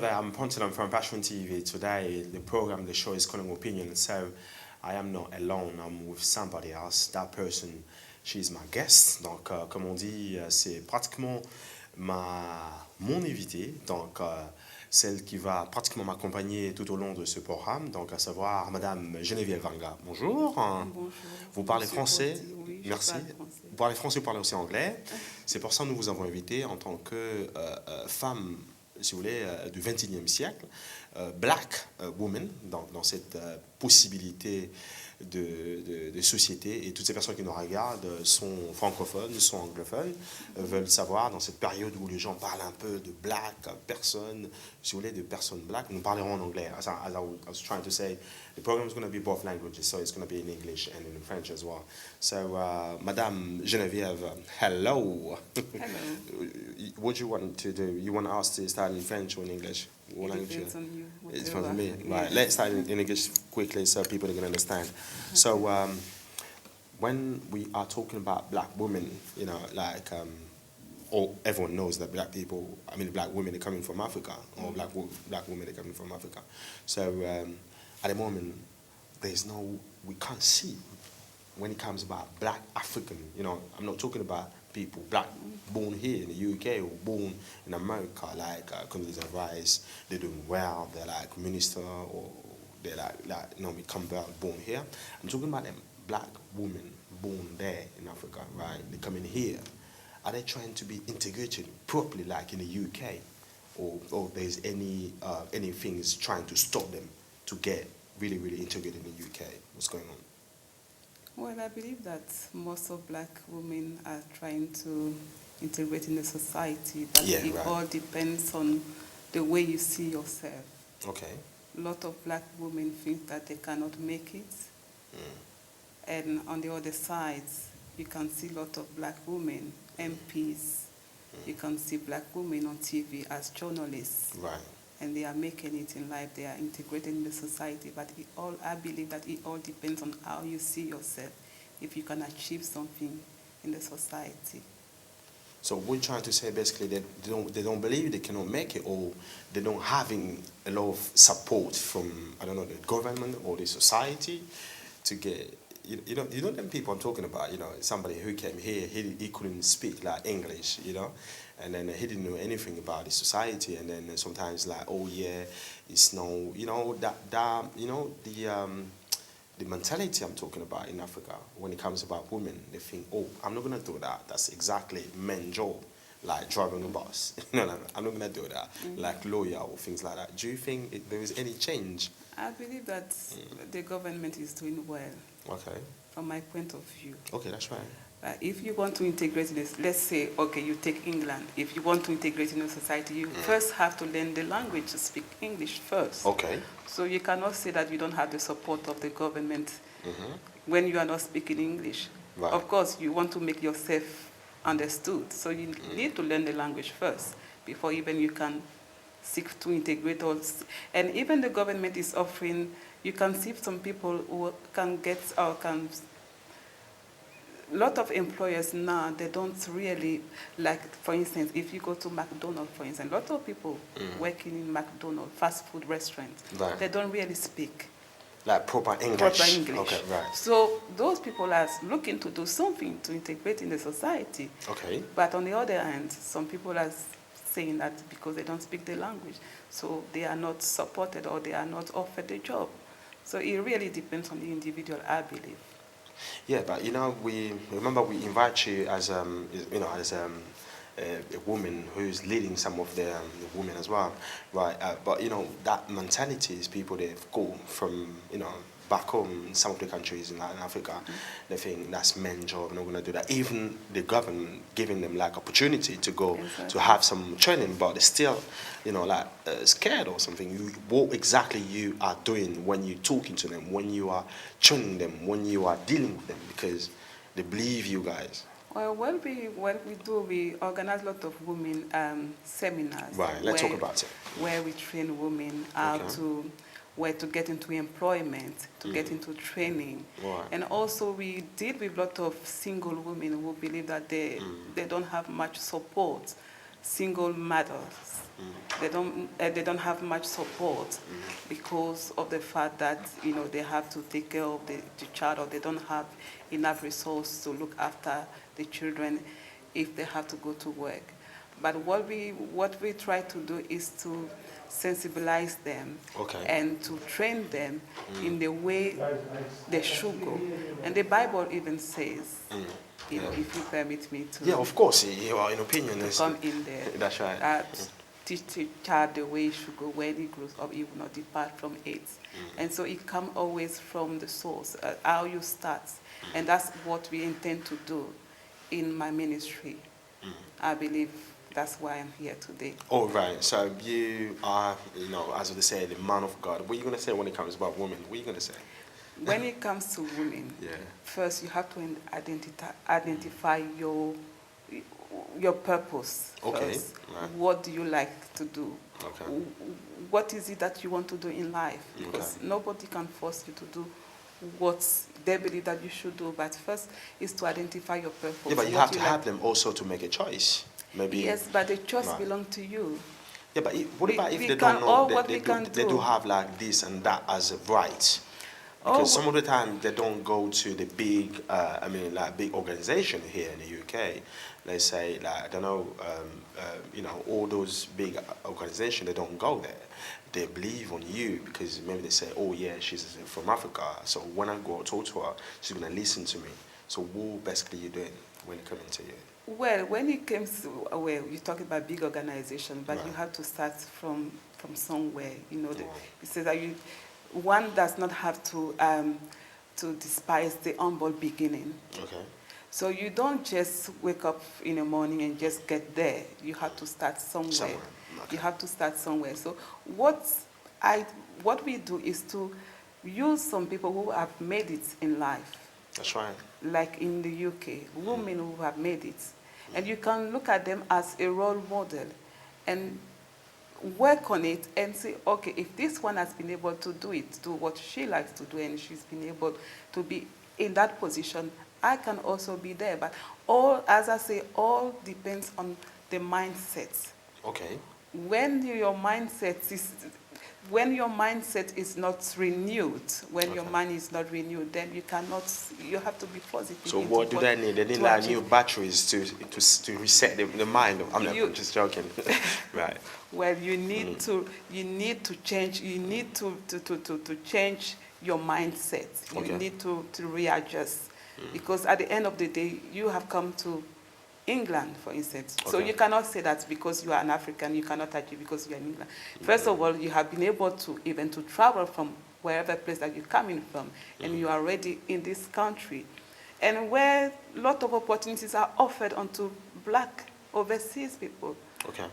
Genevieve, I'm Ponty, I'm from Passion TV. Today, the program, the show is calling Opinion. So, I am not alone, I'm with somebody else. That person, she's my guest. Donc, comme on dit, c'est pratiquement mon invité. Donc, celle qui va pratiquement m'accompagner tout au long de ce programme. Donc, à savoir Madame Geneviève Vanga. Bonjour. Bonjour. Vous parlez français? Ponty, oui, Merci. Vous parlez français, vous parlez aussi anglais. C'est pour ça que nous vous avons invité en tant que femme, si vous voulez, du XXIe siècle, black woman, dans cette possibilité de société. Et toutes ces personnes qui nous regardent sont francophones, sont anglophones, veulent savoir, dans cette période où les gens parlent un peu de black personnes, si vous voulez, de personnes black, nous parlerons en anglais. As I was trying to say, the program is going to be both languages, so it's going to be in English and in French as well. So, Madame Geneviève, hello. Hello. What do you want to do? You want us to start in French or in English? What language? Depends on you. It's Whatever. from me. Yeah. Right, let's start in English quickly so people can understand. So, when we are talking about black women, you know, like, everyone knows that black people, I mean, black women are coming from Africa, or black women are coming from Africa. So, at the moment, we can't see when it comes about black African, you know, I'm not talking about people black born here in the UK or born in America, like Condoleezza Rice, they're doing well, they're like minister, or they're we come back born here. I'm talking about them black women born there in Africa, right? They come in here. Are they trying to be integrated properly like in the UK? Or there's anything is trying to stop them to get really, really integrated in the UK? What's going on? Well, I believe that most of black women are trying to integrate in the society, but it all depends on the way you see yourself. Okay. A lot of black women think that they cannot make it. And on the other side, you can see a lot of black women, MPs. You can see black women on TV as journalists. Right. And they are making it in life, they are integrated in the society, but I believe that it all depends on how you see yourself, if you can achieve something in the society. So we're trying to say basically that they don't believe they cannot make it, or they don't having a lot of support from, I don't know, the government or the society to get, you know them people I'm talking about, you know, somebody who came here, he couldn't speak like English, you know, and then he didn't know anything about the society, and then sometimes like, oh yeah, it's no, you know, the mentality I'm talking about in Africa, when it comes about women, they think, oh, I'm not going to do that. That's exactly men's job, like driving a bus. No, I'm not going to do that, like lawyer or things like that. Do you think there is any change? I believe that the government is doing well. Okay. From my point of view. Okay, that's right. If you want to integrate in this, let's say, okay, you take England. If you want to integrate in the society, you first have to learn the language to speak English first. Okay. So you cannot say that you don't have the support of the government when you are not speaking English. Right. Of course, you want to make yourself understood. So you need to learn the language first before even you can seek to integrate. And even the government is offering, you can see some people who can get or can. A lot of employers now, they don't really, like, for instance, if you go to McDonald's, for instance, a lot of people working in McDonald's, fast food restaurants, they don't really speak. Like proper English? Proper English. Okay, right. So those people are looking to do something to integrate in the society. Okay. But on the other hand, some people are saying that because they don't speak the language, so they are not supported or they are not offered the job. So it really depends on the individual, I believe. Yeah, but you know, we invite you as a woman who's leading some of the women as well, right? But you know, that mentality is people they've gone from, you know, back home in some of the countries in Latin Africa. They think that's men's job, not going to do that. Even the government giving them like opportunity to go to have some training, but they're still, you know, like scared or something. What exactly you are doing when you're talking to them, when you are training them, when you are dealing with them, because they believe you guys. Well, what we do, we organize a lot of women seminars. Right, let's talk about it. Where we train women how to where to get into employment, to get into training. Right. And also we deal with a lot of single women who believe that they don't have much support single mothers. They don't have much support because of the fact that they have to take care of the child, or they don't have enough resource to look after the children if they have to go to work. But what we try to do is to sensibilize them and to train them in the way they should go. And the Bible even says, if you permit me to. Yeah, of course, your opinion is. Come in there. That's right. Teach the child the way he should go. When he grows up, he will not depart from it. And so it comes always from the source, how you start. And that's what we intend to do in my ministry. I believe that's why I'm here today. Oh, right. So you are, as they say, the man of God. What are you going to say when it comes about women? What are you going to say? When it comes to women, first you have to identify your purpose first. Right. What do you like to do? What is it that you want to do in life? Because nobody can force you to do what they believe that you should do, but first is to identify your purpose. Yeah, but you have to have them also to make a choice. Maybe. Yes, but the choice belongs to you. Yeah, but what about if they don't know, they do have like this and that as a right? Because some of the time they don't go to the big, big organization here in the UK. Let's say, like, I don't know, all those big organizations, they don't go there. They believe on you because maybe they say, oh yeah, she's from Africa, so when I go talk to her, she's gonna listen to me. So what basically you doing when it comes to you? Well, when it comes to, you're talking about big organization, but you have to start from somewhere. It says that one does not have to despise the humble beginning. So you don't just wake up in the morning and just get there. You have to start somewhere. You have to start somewhere. So what we do is to use some people who have made it in life. That's right. Like in the UK, women who have made it. And you can look at them as a role model and work on it and say, okay, if this one has been able to do it, do what she likes to do, and she's been able to be in that position, I can also be there. But as I say, all depends on the mindset. When your mindset is not renewed, when your mind is not renewed, then you have to be positive. So what do they need? They need like new batteries to reset the mind. I'm just joking. Right. Well, you need to change. You need to change your mindset. You need to readjust, because at the end of the day, you have come to England, for instance. So you cannot say that because you are an African, you cannot achieve because you are in England. First of all, you have been able to even to travel from wherever place that you're coming from, and you are already in this country. And where a lot of opportunities are offered onto black overseas people.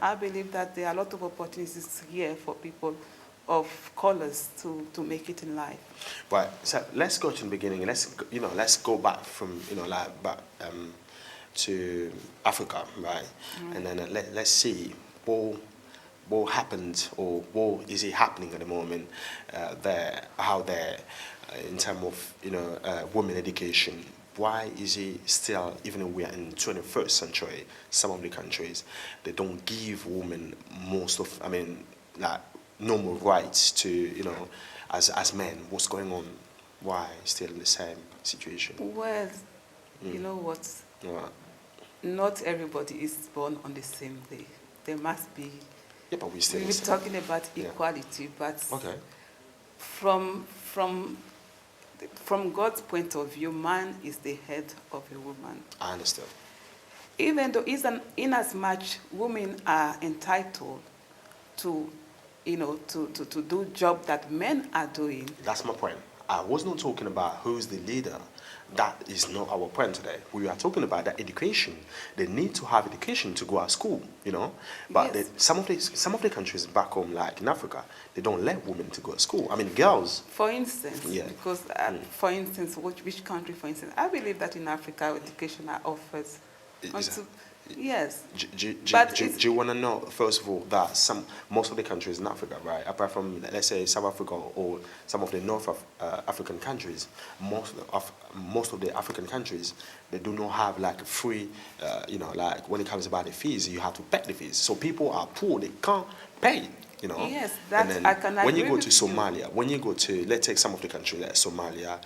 I believe that there are a lot of opportunities here for people of colors to make it in life. Right. So let's go to the beginning. Let's go back from to Africa, right? And then let's see what happened, or what is it happening at the moment there, how there, in terms of women education. Why is it still, even though we are in 21st century, some of the countries, they don't give women normal rights to, as men? What's going on? Why still in the same situation? Well, you know what? Not everybody is born on the same day. There must be. Yeah, but we're talking about equality, but from God's point of view, man is the head of a woman. I understand. Even though, in as much women are entitled to, to do job that men are doing. That's my point. I was not talking about who's the leader. That is not our point today. We are talking about that education. They need to have education to go to school, But some of the countries back home, like in Africa, they don't let women to go to school. I mean, girls. For instance, because for instance, which country? For instance, I believe that in Africa, education are offered Yes. Do But you want to know, first of all, that most of the countries in Africa, right, apart from, let's say, South Africa or some of the North African countries, most of the African countries, they do not have like free, like when it comes about the fees, you have to pay the fees. So people are poor, they can't pay. Yes, And that then I can when you agree go with to you. Somalia, when you go to, let's take some of the countries like Somalia,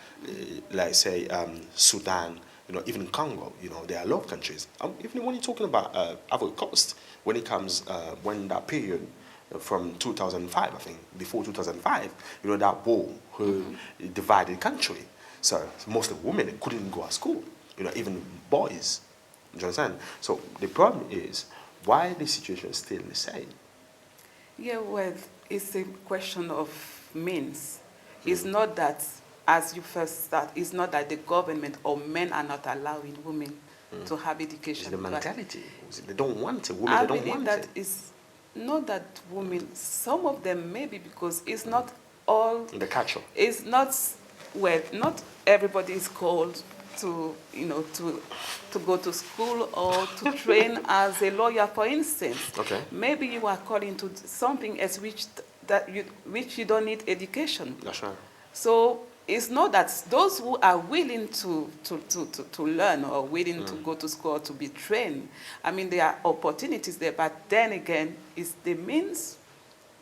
like say Sudan, even Congo, there are a lot of countries. Even when you're talking about Ivory Coast, when it comes, when that period from 2005, I think, before 2005, that war who divided the country. So most of the women couldn't go to school, even boys. Do you understand? So the problem is, why the situation is still the same? Yeah, well, it's a question of means. It's not that, as you first start, it's not that the government or men are not allowing women to have education. It's the but mentality. They don't want it. Women, I they don't believe want that it. it's not that women, some of them maybe because it's not all, The culture. it's not, well, not everybody is called to, to go to school or to train as a lawyer, for instance. Okay. Maybe you are calling to something as which you don't need education. That's right. So it's not that those who are willing to learn or willing to go to school or to be trained, I mean, there are opportunities there, but then again, it's the means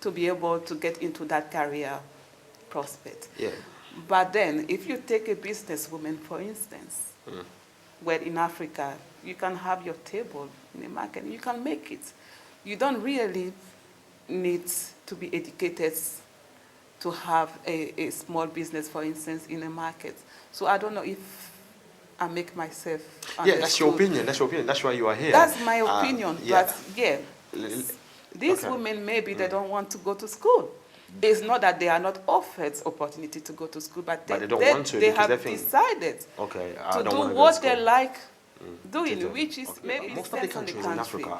to be able to get into that career prospect. Yeah. But then, if you take a businesswoman, for instance, where in Africa, you can have your table in the market, you can make it. You don't really need to be educated to have a small business, for instance, in a market. So I don't know if I make myself understood. Yeah, that's your opinion. That's your opinion. That's why you are here. That's my opinion. Yeah. But yeah, these Okay. women, maybe they don't want to go to school. It's not that they are not offered opportunity to go to school, but they don't want to they because have they think, decided okay, to I don't do want to go to what school. they like doing, which is Okay. maybe Most of the depends on the countries in country. Africa